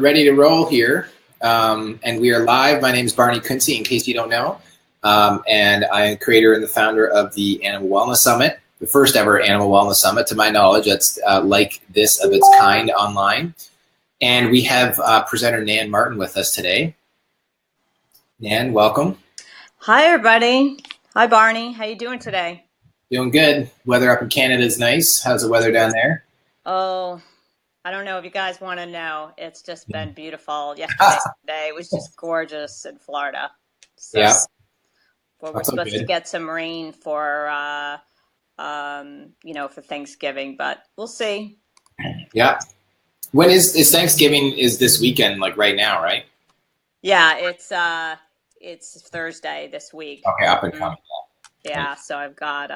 ready to roll here, and we are live. My name is Barney Quincy, in case you don't know, and I am creator and the founder of the Animal Wellness Summit, the first ever Animal Wellness Summit, to my knowledge, that's like this of its kind online. And we have presenter Nan Martin with us today. Nan, welcome. Hi, everybody. Hi, Barney. How you doing today? Doing good. Weather up in Canada is nice. How's the weather down there? Oh, I don't know if you guys want to know. It's just been beautiful. Yesterday, today was just gorgeous in Florida. So, yeah. Well, we're supposed to get some rain for, for Thanksgiving, but we'll see. Yeah. When is Thanksgiving? Is this weekend, like right now, right? Yeah, it's Thursday this week. Okay, up and coming. Yeah, so I've got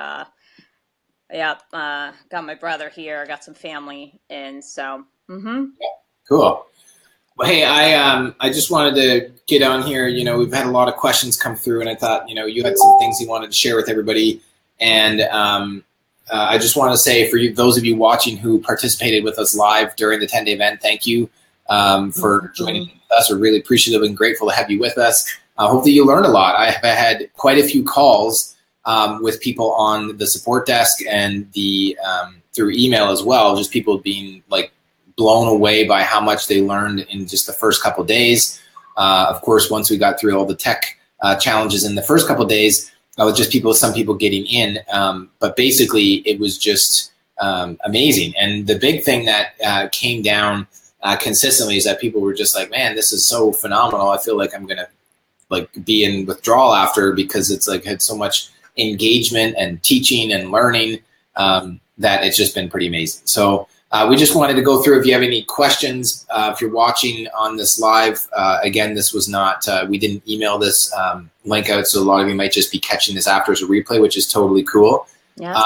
got my brother here, got some family in, so. Yeah, cool. Well, hey, I just wanted to get on here. You know, we've had a lot of questions come through, and I thought, you know, you had some things you wanted to share with everybody, and I just want to say for you, those of you watching who participated with us live during the 10-day event, thank you for joining us. We're really appreciative and grateful to have you with us. Hopefully you learned a lot. I have had quite a few calls with people on the support desk and the through email as well, just people being like blown away by how much they learned in just the first couple of days. Of course, once we got through all the tech challenges in the first couple of days, with just some people getting in, but basically it was just amazing. And the big thing that came down consistently is that people were just like, man, this is so phenomenal. I feel like I'm gonna be in withdrawal after, because it's like had so much engagement and teaching and learning that it's just been pretty amazing. So we just wanted to go through, if you have any questions, if you're watching on this live, again, this was not, we didn't email this link out, so a lot of you might just be catching this after as a replay, which is totally cool. Yeah.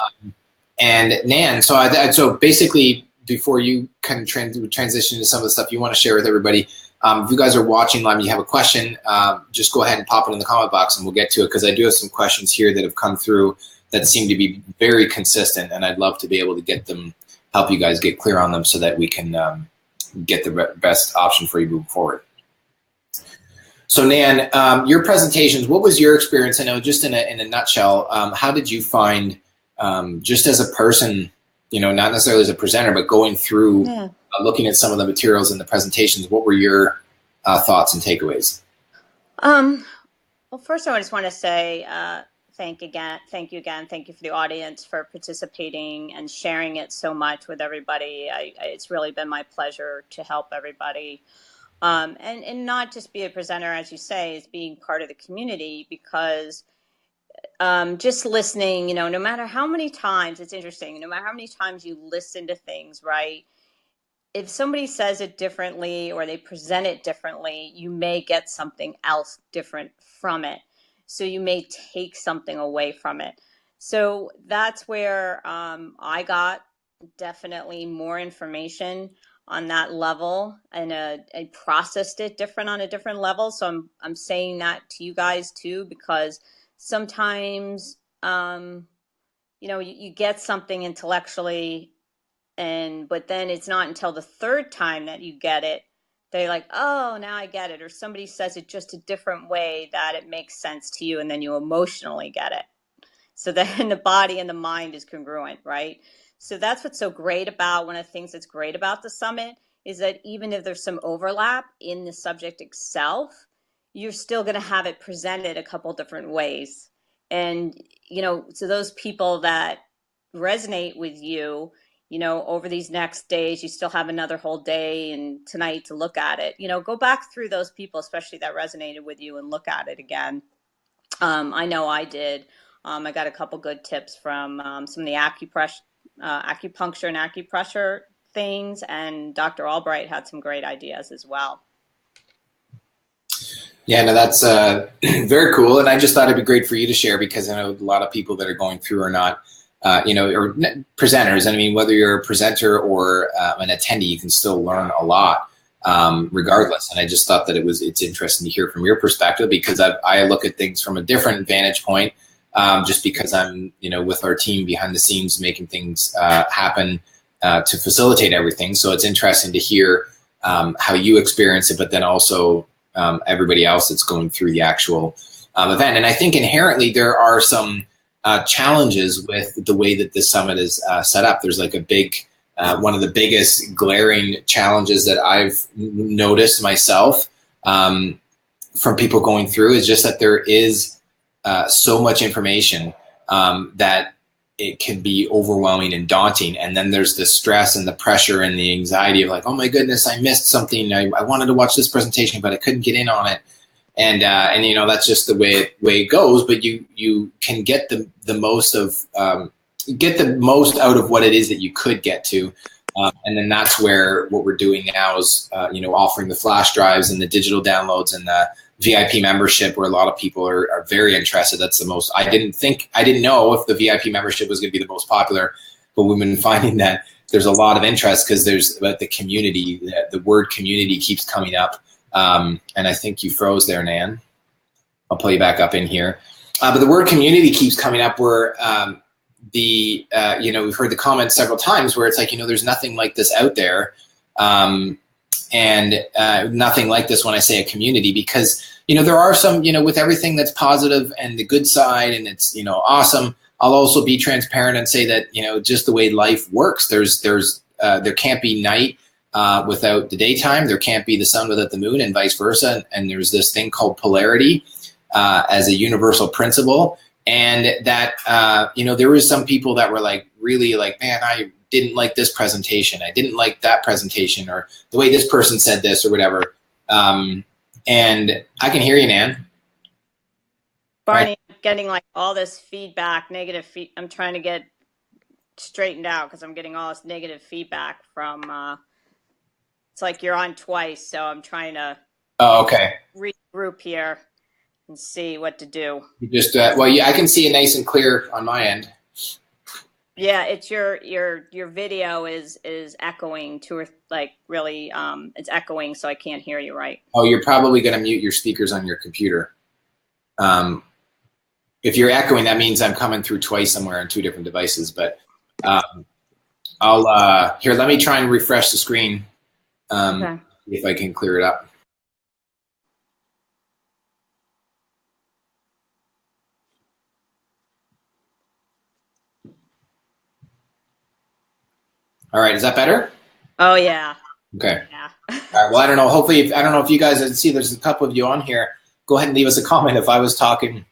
And Nan, so basically, before you kind of transition to some of the stuff you want to share with everybody, if you guys are watching live and you have a question, just go ahead and pop it in the comment box and we'll get to it, because I do have some questions here that have come through that seem to be very consistent, and I'd love to be able to get them, help you guys get clear on them so that we can get the best option for you moving forward. So Nan, your presentations, what was your experience? I know, just in a nutshell, how did you find, just as a person, you know, not necessarily as a presenter, but going through looking at some of the materials in the presentations, what were your thoughts and takeaways? Well, first I just want to say thank you again. Thank you for the audience for participating and sharing it so much with everybody. It's really been my pleasure to help everybody. And not just be a presenter, as you say, is being part of the community, because just listening, you know, no matter how many times, it's interesting, no matter how many times you listen to things, right? If somebody says it differently or they present it differently, you may get something else different from it. So you may take something away from it. So that's where I got definitely more information on that level, and I processed it different on a different level. So I'm saying that to you guys too, because sometimes, you get something intellectually, but then it's not until the third time that you get it, they're like, oh, now I get it. Or somebody says it just a different way that it makes sense to you, and then you emotionally get it. So then the body and the mind is congruent, right? So that's what's so great about, one of the things that's great about the summit, is that even if there's some overlap in the subject itself, you're still going to have it presented a couple different ways. And, you know, so those people that resonate with you, you know, over these next days, you still have another whole day and tonight to look at it. You know, go back through those people, especially that resonated with you, and look at it again. I know I did. I got a couple good tips from some of the acupuncture and acupressure things, and Dr. Albright had some great ideas as well. Yeah, no, that's very cool. And I just thought it'd be great for you to share, because I know a lot of people that are going through are not, or presenters. I mean, whether you're a presenter or an attendee, you can still learn a lot regardless. And I just thought that it's interesting to hear from your perspective, because I look at things from a different vantage point, just because I'm, with our team behind the scenes making things happen to facilitate everything. So it's interesting to hear how you experience it, but then also everybody else that's going through the actual event. And I think inherently there are some challenges with the way that this summit is set up. There's like a big, one of the biggest glaring challenges that I've noticed myself from people going through is just that there is so much information that it can be overwhelming and daunting. And then there's the stress and the pressure and the anxiety of like, oh my goodness, I missed something. I wanted to watch this presentation, but I couldn't get in on it. And you know, that's just the way it goes. But you can get the most out of what it is that you could get to. And then that's where what we're doing now is, you know, offering the flash drives and the digital downloads and the VIP membership, where a lot of people are very interested. That's the most, I didn't know if the VIP membership was going to be the most popular, but we've been finding that there's a lot of interest because there's about the community, the word community keeps coming up. And I think you froze there, Nan. I'll pull you back up in here. But the word community keeps coming up where, you know, we've heard the comments several times where it's like, you know, there's nothing like this out there. And nothing like this when I say a community, because, you know, there are some, you know, with everything that's positive and the good side and it's, you know, awesome. I'll also be transparent and say that, you know, just the way life works, there can't be night without the daytime. There can't be the sun without the moon and vice versa. And there's this thing called polarity as a universal principle. And that, you know, there was some people that were like, really like, man, I didn't like this presentation. I didn't like that presentation, or the way this person said this or whatever. And I can hear you, Nan. Barney, I'm getting like all this feedback, negative feedback. I'm trying to get straightened out because I'm getting all this negative feedback from, it's like you're on twice. So I'm trying to regroup here and see what to do. You just, well, yeah, I can see it nice and clear on my end. Yeah, it's your video is echoing to like really it's echoing, so I can't hear you right. Oh, you're probably going to mute your speakers on your computer. If you're echoing, that means I'm coming through twice somewhere on two different devices. But I'll here. Let me try and refresh the screen. Okay. If I can clear it up. All right, is that better? Oh yeah. Okay. Yeah. All right. Well, I don't know. Hopefully, I don't know if you guys see. There's a couple of you on here. Go ahead and leave us a comment if I was talking.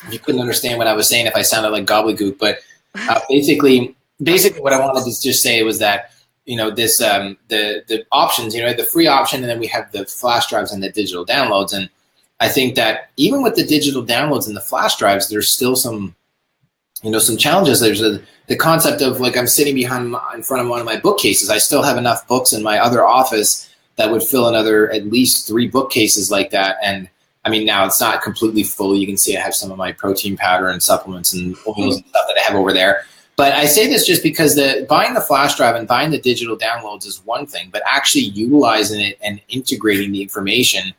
If you couldn't understand what I was saying, if I sounded like gobbledygook, but basically, what I wanted to just say was that, you know, this the options. You know, the free option, and then we have the flash drives and the digital downloads. And I think that even with the digital downloads and the flash drives, there's still some, you know, some challenges. There's the concept of like I'm sitting in front of one of my bookcases. I still have enough books in my other office that would fill another at least 3 bookcases like that. And I mean, now it's not completely full. You can see I have some of my protein powder and supplements and oils and stuff that I have over there. But I say this just because buying the flash drive and buying the digital downloads is one thing, but actually utilizing it and integrating the information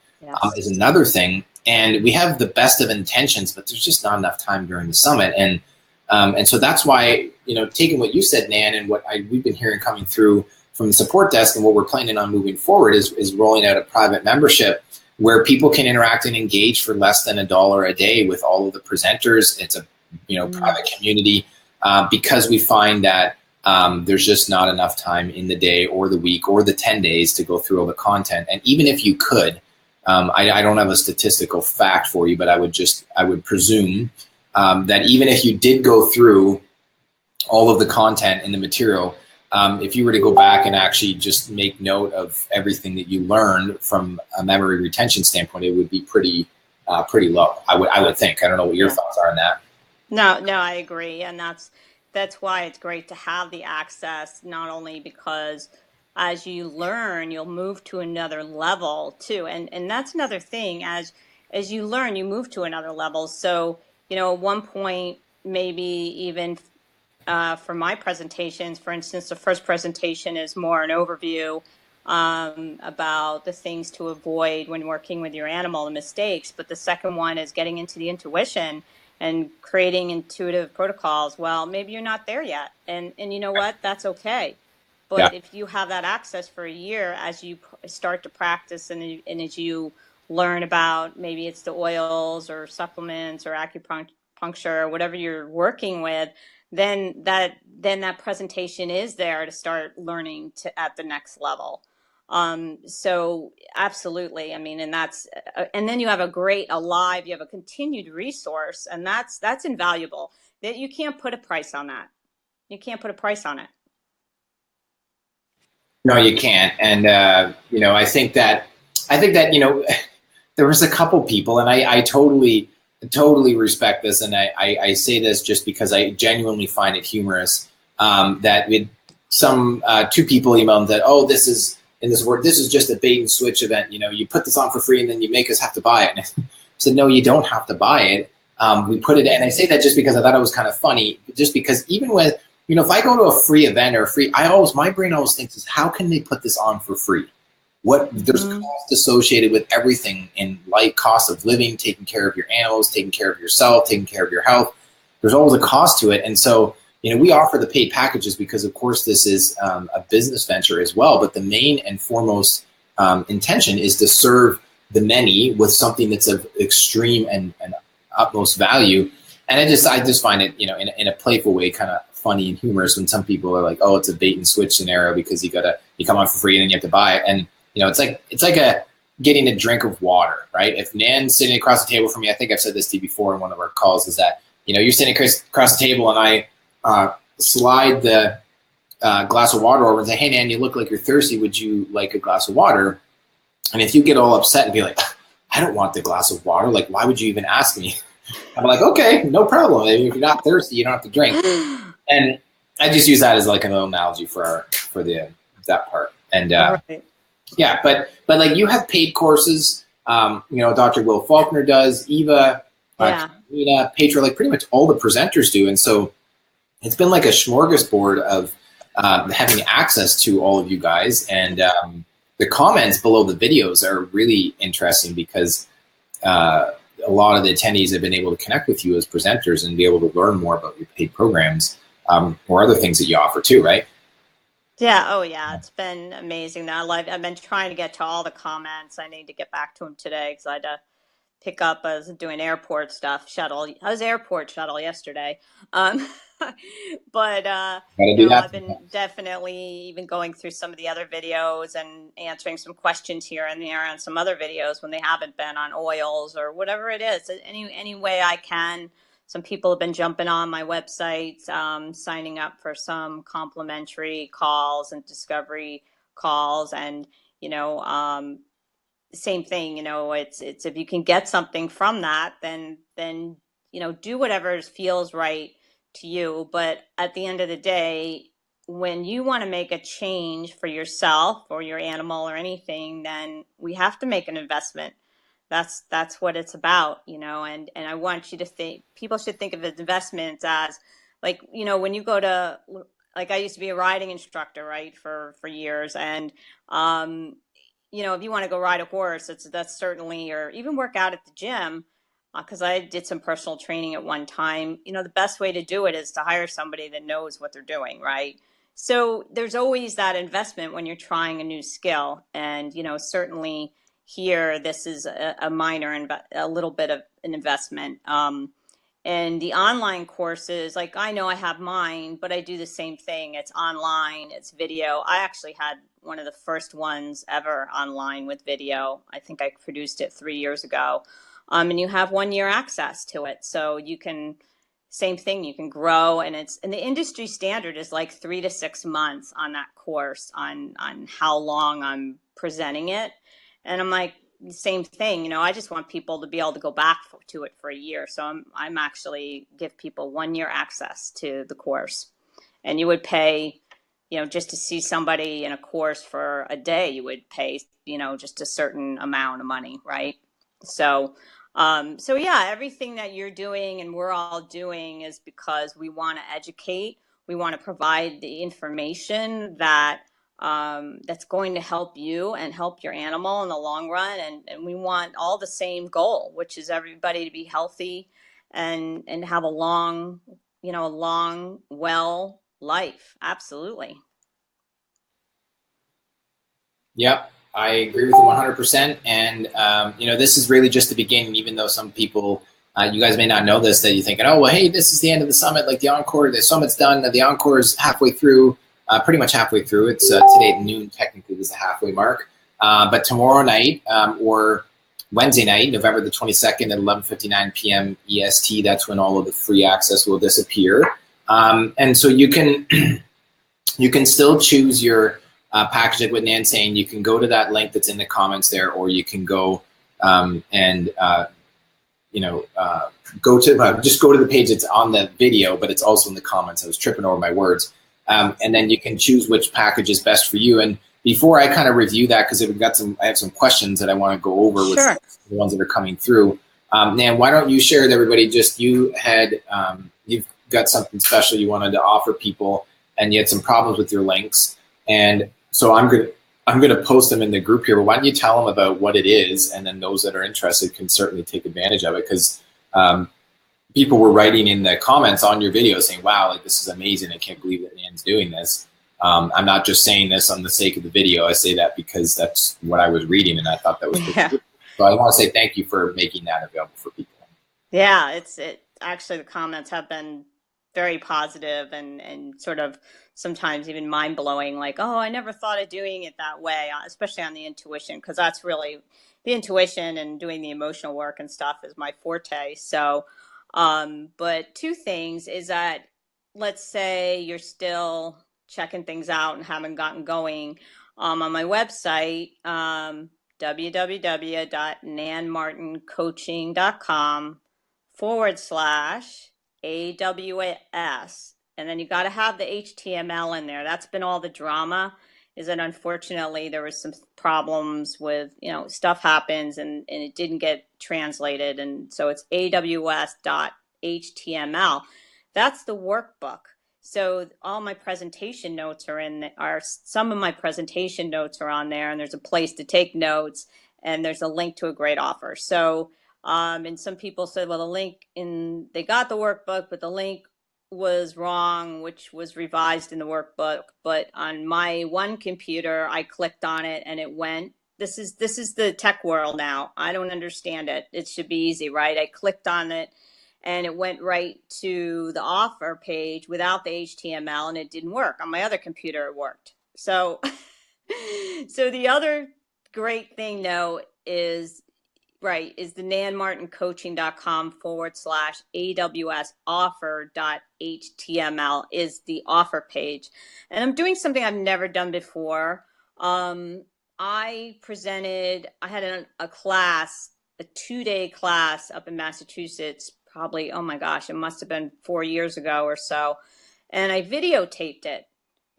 is another thing. And we have the best of intentions, but there's just not enough time during the summit. And so that's why, you know, taking what you said, Nan, and what we've been hearing coming through from the support desk and what we're planning on moving forward is rolling out a private membership where people can interact and engage for less than $1 a day with all of the presenters. It's a, you know, private community because we find that there's just not enough time in the day or the week or the 10 days to go through all the content. And even if you could, I don't have a statistical fact for you, but I would presume that even if you did go through all of the content in the material, if you were to go back and actually just make note of everything that you learned from a memory retention standpoint, it would be pretty low. I would think. I don't know what your thoughts are on that. No, I agree, and that's why it's great to have the access. Not only because as you learn, you'll move to another level too, and that's another thing. As you learn, you move to another level. So, you know, at one point, maybe even for my presentations, for instance, the first presentation is more an overview about the things to avoid when working with your animal, the mistakes. But the second one is getting into the intuition and creating intuitive protocols. Well, maybe you're not there yet. And you know what? That's okay. Yeah. But if you have that access for a year, as you start to practice and as you learn about, maybe it's the oils or supplements or acupuncture or whatever you're working with, then that presentation is there to start learning to at the next level. So absolutely. I mean, and then you have you have a continued resource, and that's invaluable. That you can't put a price on that. You can't put a price on it. No, you can't. And I think that there was a couple people, and I totally respect this, and I say this just because I genuinely find it humorous. That some two people emailed that, oh, this is in this word, this is just a bait and switch event. You put this on for free, and then you make us have to buy it. And I said, no, you don't have to buy it. We put it, and I say that just because I thought it was kind of funny. Just because even with if I go to a free event or a free, my brain always thinks is how can they put this on for free? There's cost associated with everything in life, cost of living, taking care of your animals, taking care of yourself, taking care of your health. There's always a cost to it. And so, we offer the paid packages because, of course, this is a business venture as well. But the main and foremost intention is to serve the many with something that's of extreme and utmost value. And I just find it, in a playful way, kind of funny and humorous when some people are like, oh, it's a bait and switch scenario because you come on for free and then you have to buy it. And it's like getting a drink of water, right? If Nan's sitting across the table from me, I think I've said this to you before in one of our calls, is that you're sitting across the table and I slide the glass of water over and say, hey Nan, you look like you're thirsty. Would you like a glass of water? And if you get all upset and be like, I don't want the glass of water. Like, why would you even ask me? I'm like, okay, no problem. If you're not thirsty, you don't have to drink. And I just use that as like an analogy for that part. And Right. yeah, but like you have paid courses. Dr. Will Faulkner does, Eva, Yeah. Nina, Petra, like pretty much all the presenters do. And so it's been like a smorgasbord of having access to all of you guys. And the comments below the videos are really interesting because a lot of the attendees have been able to connect with you as presenters and be able to learn more about your paid programs or other things that you offer too, right? Yeah. Oh, yeah. It's been amazing. I've been trying to get to all the comments. I need to get back to them today because I had to pick up. I was doing airport stuff, shuttle. I was airport shuttle yesterday. Um, but Gotta do that I've been definitely even going through some of the other videos and answering some questions here and there on some other videos when they haven't been on oils or whatever it is. Any way I can. Some people have been jumping on my website, signing up for some complimentary calls and discovery calls, and same thing. It's if you can get something from that, then do whatever feels right to you. But at the end of the day, when you want to make a change for yourself or your animal or anything, then we have to make an investment. That's what it's about, and I want you to think people should think of investments as like, when you go to, like, I used to be a riding instructor, right, for years. And if you want to go ride a horse, that's certainly, or even work out at the gym, because I did some personal training at one time. The best way to do it is to hire somebody that knows what they're doing, right? So there's always that investment when you're trying a new skill, and certainly here this is a minor, a little bit of an investment. And the online courses, like, I know I have mine, but I do the same thing. It's online, it's video. I actually had one of the first ones ever online with video. I think I produced it 3 years ago. And you have 1 year access to it. So you can, same thing, you can grow. And the industry standard is like 3 to 6 months on that course on how long I'm presenting it. And I'm like, same thing, I just want people to be able to go back to it for a year. So I'm actually give people 1 year access to the course. And you would pay, just to see somebody in a course for a day, you would pay, just a certain amount of money, right? So yeah, everything that you're doing and we're all doing is because we want to educate. We want to provide the information that's going to help you and help your animal in the long run. And we want all the same goal, which is everybody to be healthy and have a long, well life. Absolutely. Yep, I agree with you 100%. And this is really just the beginning. Even though some people, you guys may not know this, that you're thinking, oh well, hey, this is the end of the summit. Like the encore, the summit's done. The encore is halfway through, pretty much halfway through. It's today at noon. Technically, is the halfway mark. But tomorrow night or Wednesday night, November the 22nd at 11:59 p.m. EST, that's when all of the free access will disappear. And so you can you can still choose your package, like what Nan's saying. You can go to that link that's in the comments there, or you can go and go to just go to the page that's on the video, but it's also in the comments. I was tripping over my words, and then you can choose which package is best for you. And before I kind of review that, because I have some questions that I want to go over with Sure. the ones that are coming through. Nan, why don't you share with everybody? Just you've got something special you wanted to offer people, and you had some problems with your links, and so I'm gonna post them in the group here. But why don't you tell them about what it is, and then those that are interested can certainly take advantage of it, because people were writing in the comments on your video saying, "Wow, like this is amazing! I can't believe that Nan's doing this." I'm not just saying this on the sake of the video. I say that because that's what I was reading, and I thought that was pretty Yeah. cool. So I want to say thank you for making that available for people. Yeah, it actually, the comments have been very positive and sort of sometimes even mind blowing, like, oh, I never thought of doing it that way, especially on the intuition, because that's really the intuition and doing the emotional work and stuff is my forte. So, but two things is that, let's say you're still checking things out and haven't gotten going, on my website, www.nanmartinccoaching.com/AWS. And then you got to have the HTML in there. That's been all the drama, is that unfortunately there was some problems with, stuff happens and it didn't get translated. And so it's AWS.html. That's the workbook. So all my presentation notes some of my presentation notes are on there, and there's a place to take notes, and there's a link to a great offer. So, and some people said, well, they got the workbook, but the link was wrong, which was revised in the workbook. But on my one computer, I clicked on it and it went. This is the tech world now. I don't understand it. It should be easy, right? I clicked on it and it went right to the offer page without the HTML, and it didn't work. On my other computer, it worked. So, so the other great thing though is the nanmartincoaching.com/AWS offer.html is the offer page. And I'm doing something I've never done before. I had a class, a 2-day class up in Massachusetts, probably, oh my gosh, it must have been 4 years ago or so. And I videotaped it,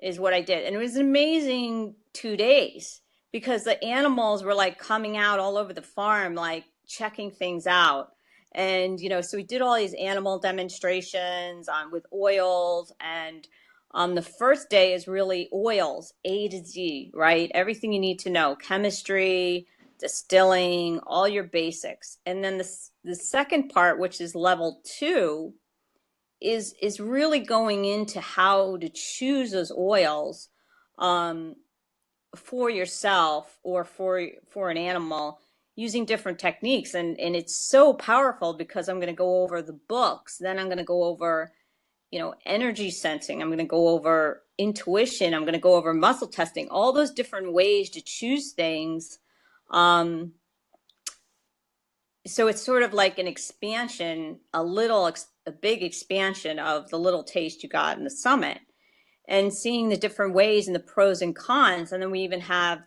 is what I did. And it was an amazing 2 days, because the animals were like coming out all over the farm, like checking things out. And, so we did all these animal demonstrations with oils. And the first day is really oils, A to Z, right? Everything you need to know, chemistry, distilling, all your basics. And then the second part, which is level 2, is really going into how to choose those oils, for yourself or for an animal, using different techniques. And it's so powerful, because I'm going to go over the books, then I'm going to go over energy sensing, I'm going to go over intuition, I'm going to go over muscle testing, all those different ways to choose things. So it's sort of like an expansion, a big expansion of the little taste you got in the summit, and seeing the different ways and the pros and cons. And then we even have,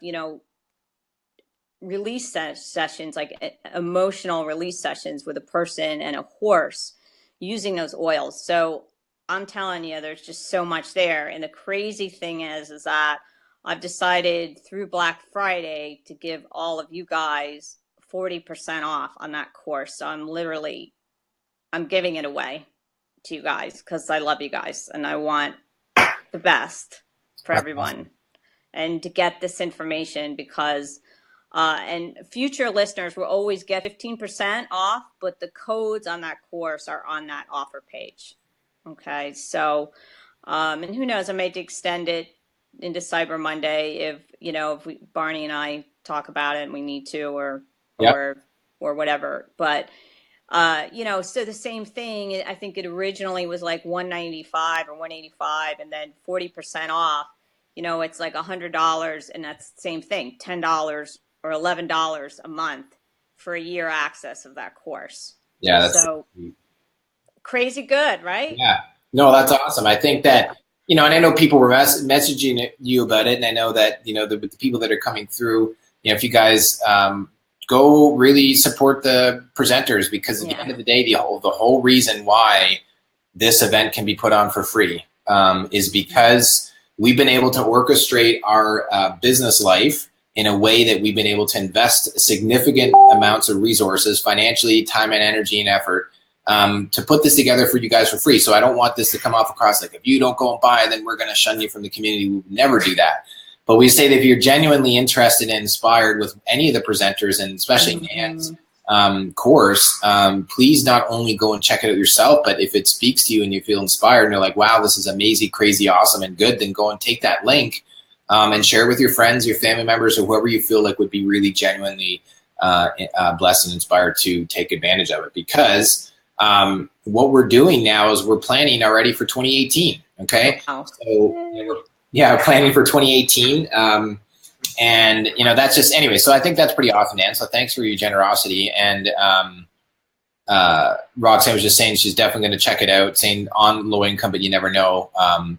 release sessions, like emotional release sessions with a person and a horse using those oils. So I'm telling you, there's just so much there. And the crazy thing is that I've decided through Black Friday to give all of you guys 40% off on that course. So I'm giving it away to you guys, because I love you guys and I want the best for everyone, and to get this information, because and future listeners will always get 15% off, but the codes on that course are on that offer page. Okay, so and who knows, I may extend it into Cyber Monday if, you know, if Barney and I talk about it and we need to, or, Yep. or whatever. But, you know, so the same thing, I think it originally was like 195 or 185 and then 40% off, you know, it's like $100, and that's the same thing, $10 or $11 a month for a year access of that course. Yeah, that's so crazy good, right? Yeah. No, that's awesome. I think that, you know, and I know people were messaging you about it, and I know that, you know, the people that are coming through, you know, if you guys go really support the presenters, because at the end of the day, the whole reason why this event can be put on for free is because we've been able to orchestrate our business life in a way that we've been able to invest significant amounts of resources, financially, time and energy and effort, to put this together for you guys for free. So I don't want this to come off across like, if you don't go and buy, then we're going to shun you from the community. We would never do that. But we say that if you're genuinely interested and inspired with any of the presenters, and especially Nan's course, please not only go and check it out yourself, but if it speaks to you and you feel inspired and you're like, wow, this is amazing, crazy, awesome, and good, then go and take that link and share it with your friends, your family members, or whoever you feel like would be really genuinely blessed and inspired to take advantage of it. Because what we're doing now is we're planning already for 2018. Okay. Wow. So yeah, we're planning for 2018. And you know, that's just, anyway, so I think that's pretty awesome, Dan. So thanks for your generosity. And Roxanne was just saying she's definitely going to check it out, saying on low income, but you never know.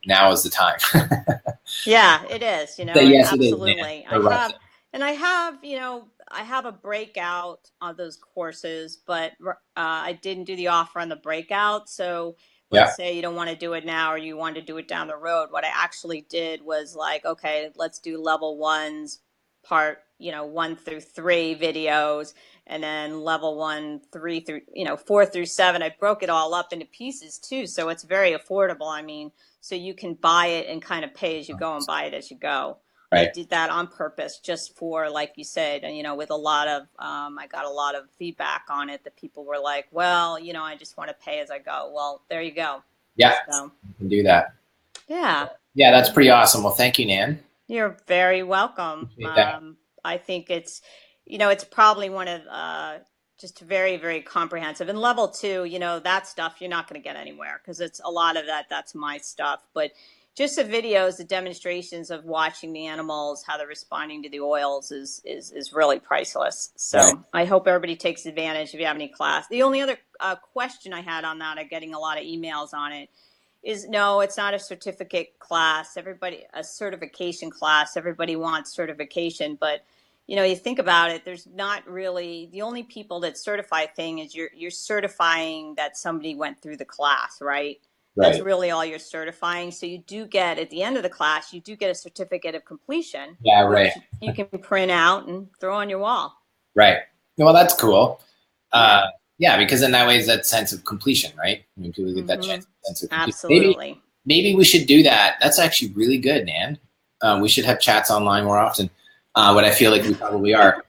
Now is the time. Yeah, it is, you know, yes, absolutely. It is, I have, you know, I have a breakout on those courses, but I didn't do the offer on the breakout. So let's say you don't want to do it now, or you want to do it down the road. What I actually did was like, okay, let's do level ones part, you know, 1 through 3 videos, and then level 1, 3 through, you know, 4 through 7. I broke it all up into pieces too. So it's very affordable. I mean, so you can buy it and kind of pay as you go and buy it as you go. Right. I did that on purpose, just for, like you said, and, you know, with a lot of, I got a lot of feedback on it that people were like, well, you know, I just want to pay as I go. Well, there you go. Yeah, so you can do that. Yeah. Yeah, that's pretty awesome. Well, thank you, Nan. You're very welcome. I think it's, you know, it's probably one of just very, very comprehensive. And level 2, you know, that stuff you're not going to get anywhere, because it's a lot of that's my stuff. But just the videos, the demonstrations of watching the animals, how they're responding to the oils is really priceless. So I hope everybody takes advantage if you have any class. The only other question I had on that, I'm getting a lot of emails on it, is no, it's not a certificate class. A certification class. Everybody wants certification, but you know, you think about it, there's not really, the only people that certify thing is you're certifying that somebody went through the class, right? That's really all you're certifying. So you do get, at the end of the class, you do get a certificate of completion. Yeah, right. You can print out and throw on your wall. Right. Well, that's cool. Yeah, because in that way, it's that sense of completion, right? I mean, people get that sense of completion. Absolutely. Maybe we should do that. That's actually really good, Nan. We should have chats online more often. What I feel like we probably are.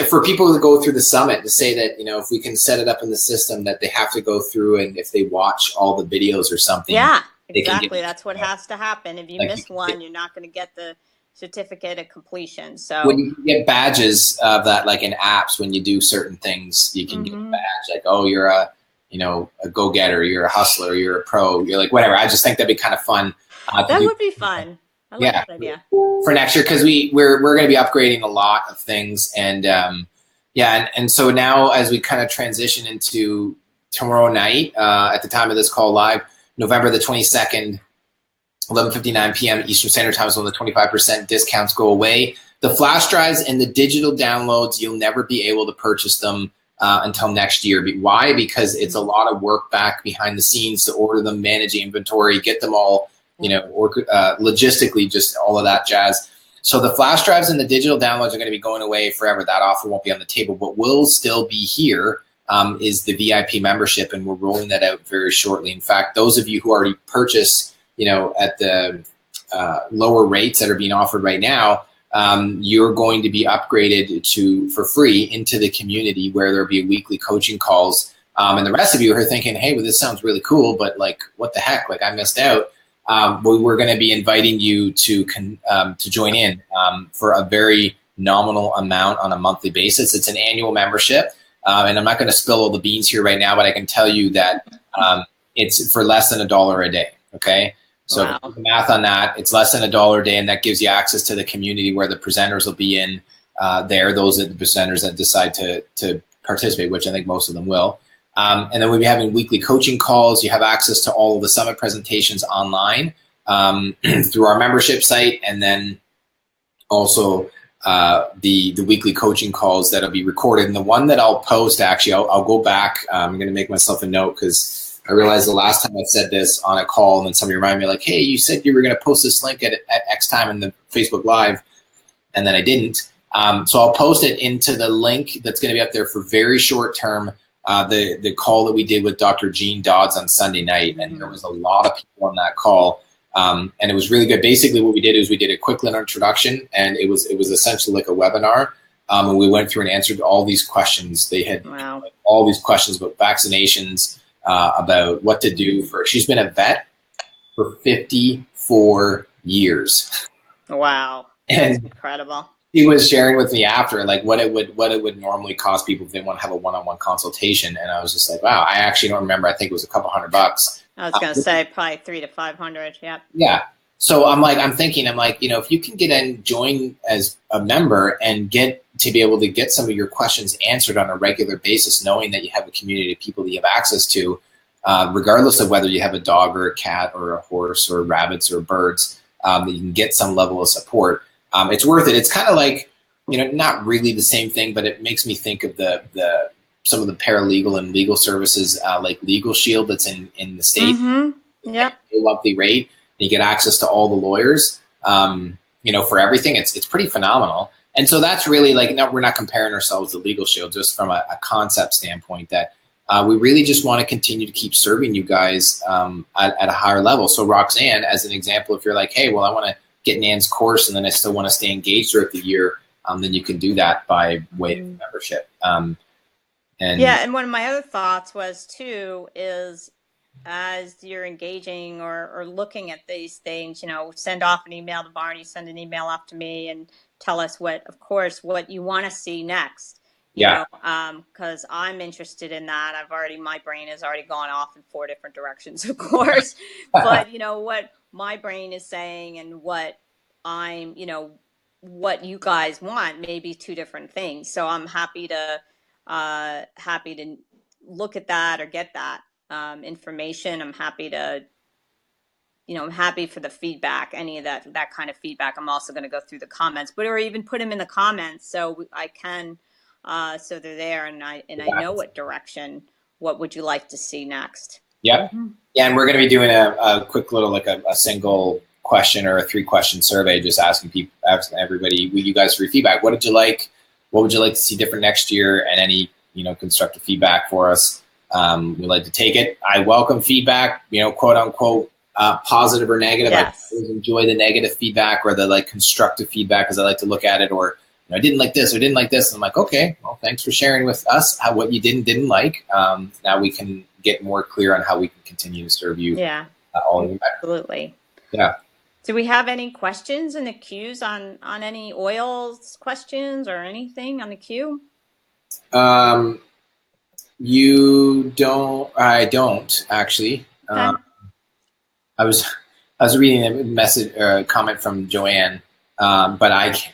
For people who go through the summit, to say that, you know, if we can set it up in the system that they have to go through, and if they watch all the videos or something. Yeah, exactly. That's what has to happen. If you miss one, you're not going to get the certificate of completion. So when you get badges of that, like in apps, when you do certain things, you can get a badge like, oh, you're a go-getter, you're a hustler, you're a pro, you're like, whatever. I just think that'd be kind of fun. That would be fun. I like that idea. For next year, because we're going to be upgrading a lot of things, and and so now as we kind of transition into tomorrow night, at the time of this call live, November the 22nd, 11:59 p.m. Eastern Standard Time is when the 25% discounts go away. The flash drives and the digital downloads, you'll never be able to purchase them until next year. Why? Because it's a lot of work back behind the scenes to order them, manage the inventory, get them all, you know, or logistically, just all of that jazz. So the flash drives and the digital downloads are going to be going away forever. That offer won't be on the table. What will still be here is the VIP membership, and we're rolling that out very shortly. In fact, those of you who already purchased, you know, at the lower rates that are being offered right now, you're going to be upgraded for free into the community, where there'll be weekly coaching calls. And the rest of you are thinking, hey, well, this sounds really cool, but like, what the heck? Like, I missed out. we're going to be inviting you to join in for a very nominal amount on a monthly basis. It's an annual membership, and I'm not going to spill all the beans here right now, but I can tell you that it's for less than $1 a day. Okay. So Wow. the math on that, it's less than $1 a day, and that gives you access to the community where the presenters will be in there. Those are the presenters that decide to participate, which I think most of them will. And then we'll be having weekly coaching calls. You have access to all of the summit presentations online through our membership site, and then also the weekly coaching calls that'll be recorded. And the one that I'll post, actually, I'll go back. I'm going to make myself a note because I realized the last time I said this on a call, and then somebody reminded me, like, hey, you said you were going to post this link at X time in the Facebook Live, and then I didn't. So I'll post it into the link that's going to be up there for very short term, the call that we did with Dr. Gene Dodds on Sunday night. And there was a lot of people on that call, and it was really good. Basically what we did is we did a quick little introduction, and it was essentially like a webinar. And we went through and answered all these questions. They had all these questions about vaccinations, about what to do for, she's been a vet for 54 years. Wow. And that's incredible. He was sharing with me after, like, what it would normally cost people if they want to have a one-on-one consultation. And I was just like, wow, I actually don't remember. I think it was a couple $100. I was going to say probably $300 to $500. Yep. Yeah. So I'm thinking, if you can get in, join as a member and get to be able to get some of your questions answered on a regular basis, knowing that you have a community of people that you have access to, regardless of whether you have a dog or a cat or a horse or rabbits or birds, that you can get some level of support. It's worth it. It's kind of like, not really the same thing, but it makes me think of the some of the paralegal and legal services, like Legal Shield that's in the state. Mm-hmm. Yeah. A monthly rate. You get access to all the lawyers, for everything. It's pretty phenomenal. And so that's really like, no, we're not comparing ourselves to Legal Shield, just from a concept standpoint, that we really just want to continue to keep serving you guys at a higher level. So Roxanne, as an example, if you're like, hey, well, I want to get Nan's course and then I still want to stay engaged throughout the year, then you can do that by way of membership. And one of my other thoughts was too, is as you're engaging or looking at these things, send off an email to Barney, send an email off to me, and tell us what you want to see next. Because I'm interested in that. my brain has already gone off in 4 different directions, of course. But what my brain is saying and what I'm, what you guys want may be 2 different things. So I'm happy to look at that or get that information. I'm happy to, I'm happy for the feedback, any of that kind of feedback. I'm also going to go through the comments, or even put them in the comments so I can, so they're there and I know what would you like to see next? Yep. Mm-hmm. Yeah. And we're going to be doing a quick little, like a single question or a 3-question survey, just asking everybody, you guys for your feedback. What did you like? What would you like to see different next year? And any, constructive feedback for us. We like to take it. I welcome feedback, quote unquote, positive or negative. Yes. I always enjoy the negative feedback or the constructive feedback, because I like to look at it, or I didn't like this or didn't like this. And I'm like, okay, well, thanks for sharing with us what you didn't like. Now we can get more clear on how we can continue to serve you. Yeah, all the absolutely. Yeah. Do we have any questions in the queues on any oils questions or anything on the queue? You don't. I don't actually. Okay. I was reading a message, comment from Joanne, but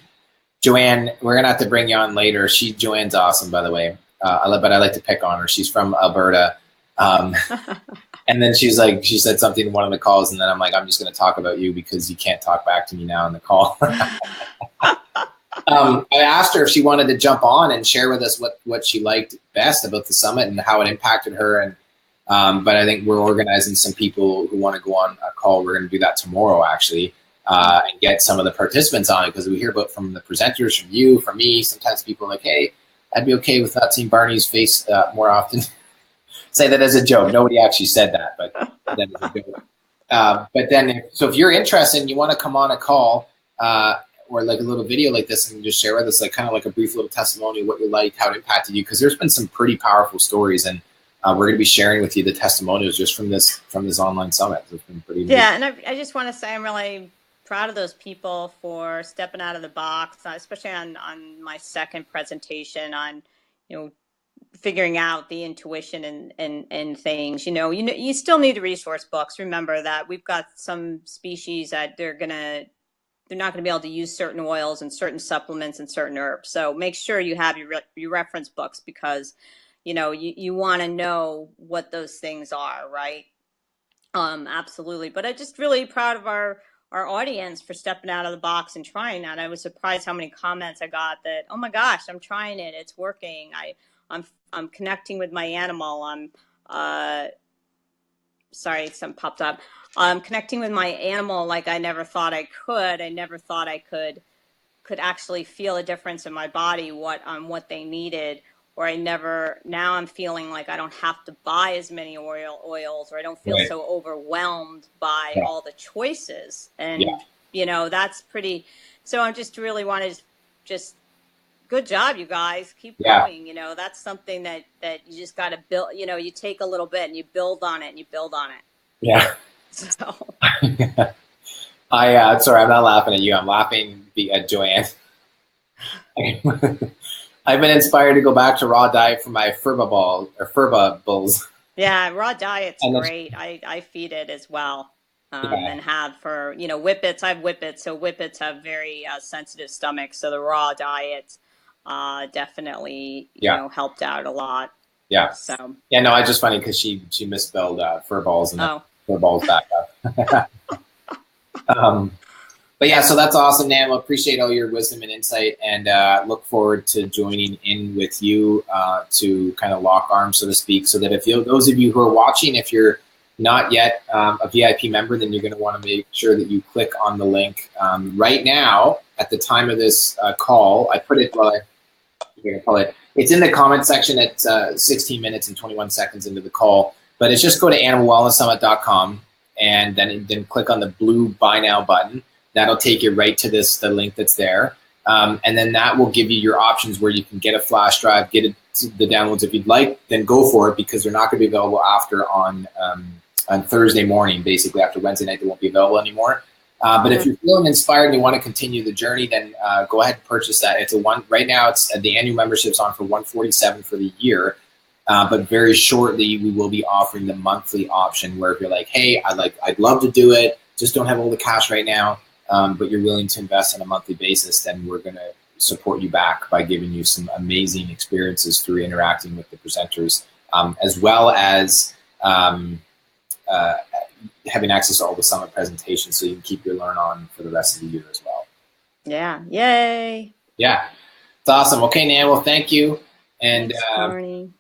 Joanne, we're gonna have to bring you on later. Joanne's awesome, by the way. But I like to pick on her. She's from Alberta, and then she said something in one of the calls, and then I'm like, I'm just gonna talk about you because you can't talk back to me now in the call. I asked her if she wanted to jump on and share with us what she liked best about the summit and how it impacted her. And but I think we're organizing some people who want to go on a call. We're going to do that tomorrow, actually, and get some of the participants on it, because we hear about from the presenters, from you, from me. Sometimes people are like, hey, I'd be okay with not seeing Barney's face more often. Say that as a joke. Nobody actually said that, but that is a joke. But then, so if you're interested and you want to come on a call, or like a little video like this, and just share with us, like kind of like a brief little testimony of what you liked, how it impacted you, because there's been some pretty powerful stories. And we're going to be sharing with you the testimonials just from this online summit. It's been pretty amazing. Yeah, and I just want to say I'm really proud of those people for stepping out of the box, especially on my second presentation on, figuring out the intuition and things. You still need the resource books. Remember that we've got some species that they're not going to be able to use certain oils and certain supplements and certain herbs. So make sure you have your reference books, because you want to know what those things are, right? Absolutely. But I'm just really proud of our audience for stepping out of the box and trying that. I was surprised how many comments I got that, oh my gosh, I'm trying it, it's working. I'm connecting with my animal. Sorry, something popped up. I'm connecting with my animal like I never thought I could. I never thought I could actually feel a difference in my body, what they needed. Or now I'm feeling like I don't have to buy as many oils, or I don't feel so overwhelmed by all the choices. And, that's pretty, so I just really want to just, good job, you guys, keep going. That's something that you just got to build, you take a little bit and you build on it and you build on it. Yeah. So. Sorry, I'm not laughing at you. I'm laughing at Joanne. I've been inspired to go back to raw diet for my FERBA bulls. Yeah, raw diet's great. I feed it as well, and have for whippets. I have whippets, so whippets have very sensitive stomachs. So the raw diet definitely helped out a lot. Yeah. So no, it's just funny because she misspelled fur balls and fur balls back up. But yeah, so that's awesome, Nam. I appreciate all your wisdom and insight, and look forward to joining in with you to kind of lock arms, so to speak, so that those of you who are watching, if you're not yet a VIP member, then you're going to want to make sure that you click on the link right now at the time of this call. I put it, it's in the comment section at 16 minutes and 21 seconds into the call, but it's just go to animalwellnesssummit.com and then click on the blue Buy Now button. That'll take you right to the link that's there. And then that will give you your options where you can get a flash drive, get the downloads if you'd like, then go for it, because they're not going to be available after on Thursday morning, basically after Wednesday night, they won't be available anymore. But if you're feeling inspired and you want to continue the journey, then go ahead and purchase that. Right now, it's the annual membership's on for $147 for the year. But very shortly, we will be offering the monthly option, where if you're like, hey, I'd love to do it, just don't have all the cash right now, but you're willing to invest on a monthly basis, then we're going to support you back by giving you some amazing experiences through interacting with the presenters, as well as having access to all the summit presentations, so you can keep your learn on for the rest of the year as well. Yeah. Yay. Yeah. It's awesome. Okay, Nan, well, thank you. And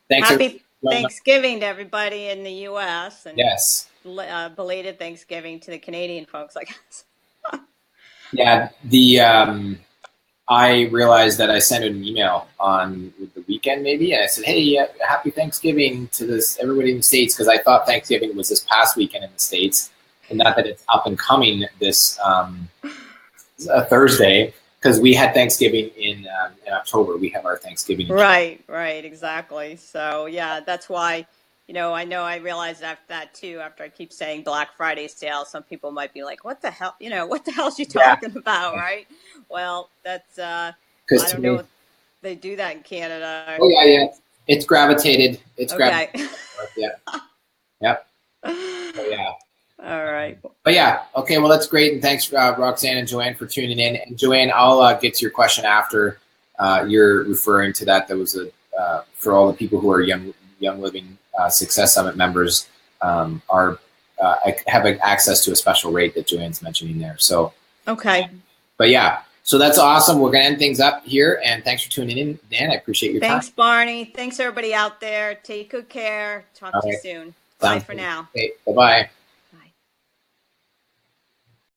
thanks, happy Thanksgiving to everybody in the U.S. and yes, belated Thanksgiving to the Canadian folks, I guess. Yeah, I realized that I sent an email on the weekend maybe, and I said, hey, happy Thanksgiving to everybody in the States, because I thought Thanksgiving was this past weekend in the States, and not that it's up and coming this Thursday, because we had Thanksgiving in October. We have our Thanksgiving. Right, exactly. So yeah, that's why, I realized after that too, after I keep saying Black Friday sale, some people might be like, what the hell, what the hell is she talking about, right? Well, that's, I don't know if they do that in Canada. Oh yeah. It's gravitated. Okay. Yeah. Yep. Oh yeah. All right. But yeah, okay, well, that's great. And thanks, Roxanne and Joanne, for tuning in. And Joanne, I'll get to your question after you're referring to that. That was for all the people who are Young Living Success Summit members have access to a special rate that Joanne's mentioning there. So, okay. But yeah, so that's awesome. We're going to end things up here. And thanks for tuning in, Dan. I appreciate your time. Thanks, Barney. Thanks, everybody out there. Take good care. Talk to you soon. Bye for now. Okay, bye-bye.